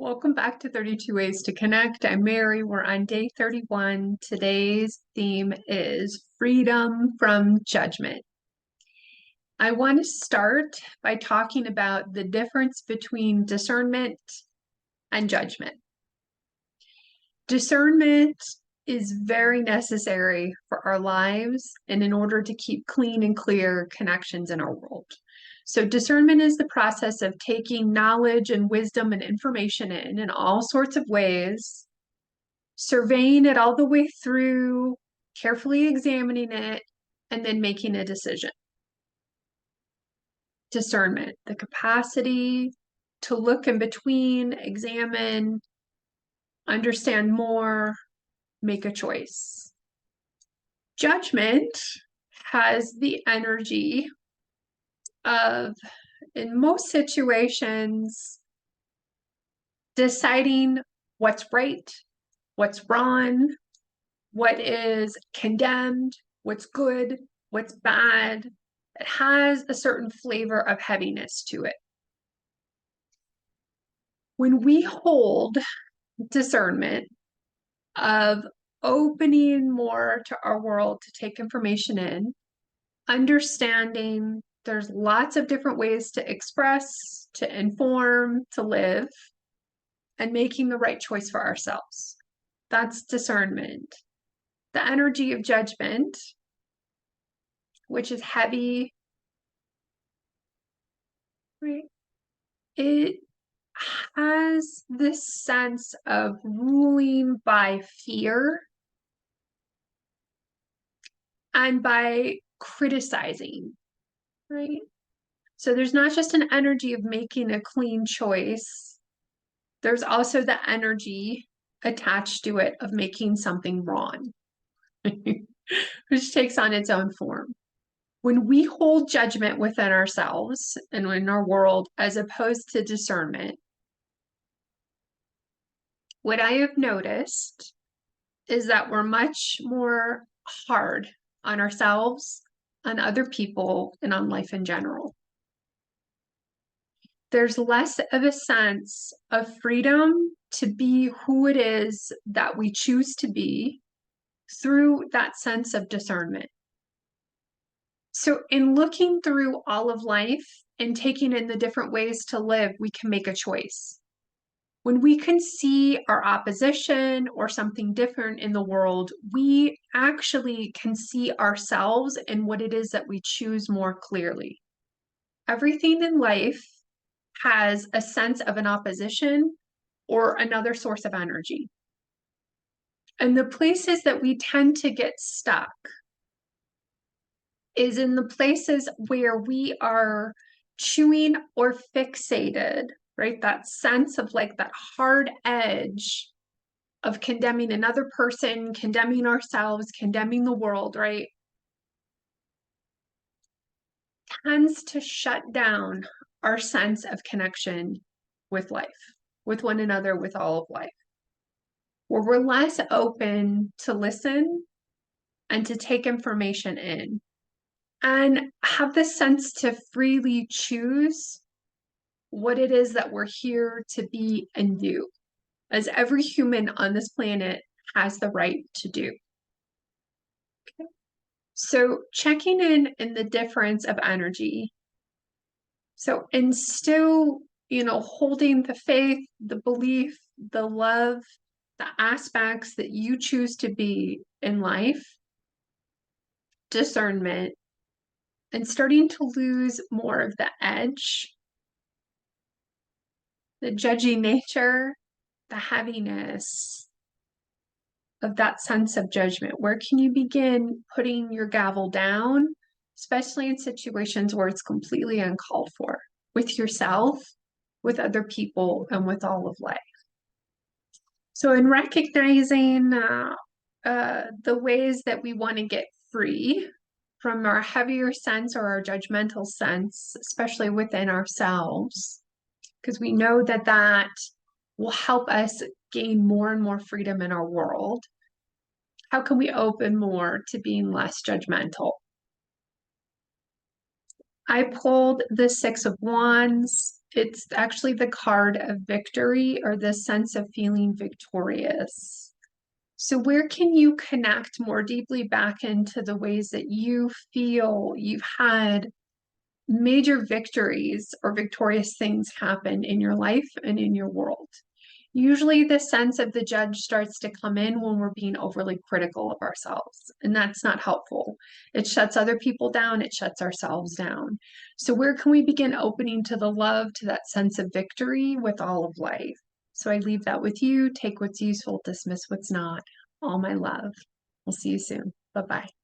Welcome back to 32 Ways to Connect. I'm Mary. We're on day 31. Today's theme is freedom from judgment. I want to start by talking about the difference between discernment and judgment. Discernment is very necessary for our lives and in order to keep clean and clear connections in our world. So discernment is the process of taking knowledge and wisdom and information in all sorts of ways, surveying it all the way through, carefully examining it, and then making a decision. Discernment, the capacity to look in between, examine, understand more, make a choice. Judgment has the energy of, in most situations, deciding what's right, what's wrong, what is condemned, what's good, what's bad. It has a certain flavor of heaviness to it. When we hold discernment of opening more to our world to take information in, understanding there's lots of different ways to express, to inform, to live, and making the right choice for ourselves. That's discernment. The energy of judgment, which is heavy, right? It has this sense of ruling by fear and by criticizing, right? So there's not just an energy of making a clean choice, there's also the energy attached to it of making something wrong, which takes on its own form. When we hold judgment within ourselves and in our world, as opposed to discernment, what I have noticed is that we're much more hard on ourselves, on other people, and on life in general. There's less of a sense of freedom to be who it is that we choose to be through that sense of discernment. So, in looking through all of life and taking in the different ways to live, we can make a choice. When we can see our opposition or something different in the world, we actually can see ourselves and what it is that we choose more clearly. Everything in life has a sense of an opposition or another source of energy. And the places that we tend to get stuck is in the places where we are chewing or fixated, right? That sense of like that hard edge of condemning another person, condemning ourselves, condemning the world, right? Tends to shut down our sense of connection with life, with one another, with all of life, where we're less open to listen and to take information in and have the sense to freely choose what it is that we're here to be and do, as every human on this planet has the right to do. Okay. So checking in the difference of energy. So, and still, holding the faith, the belief, the love, the aspects that you choose to be in life, discernment, and starting to lose more of the edge, the judgy nature, the heaviness of that sense of judgment. Where can you begin putting your gavel down, especially in situations where it's completely uncalled for, with yourself, with other people, and with all of life? So in recognizing the ways that we want to get free from our heavier sense or our judgmental sense, especially within ourselves, because we know that that will help us gain more and more freedom in our world. How can we open more to being less judgmental? I pulled the Six of Wands, It's actually the card of victory or the sense of feeling victorious. So, where can you connect more deeply back into the ways that you feel you've had major victories or victorious things happen in your life and in your world? Usually, the sense of the judge starts to come in when we're being overly critical of ourselves, and that's not helpful. It shuts other people down, it shuts ourselves down. So, where can we begin opening to the love, to that sense of victory with all of life? So, I leave that with you. Take what's useful, dismiss what's not. All my love. We'll see you soon. Bye bye.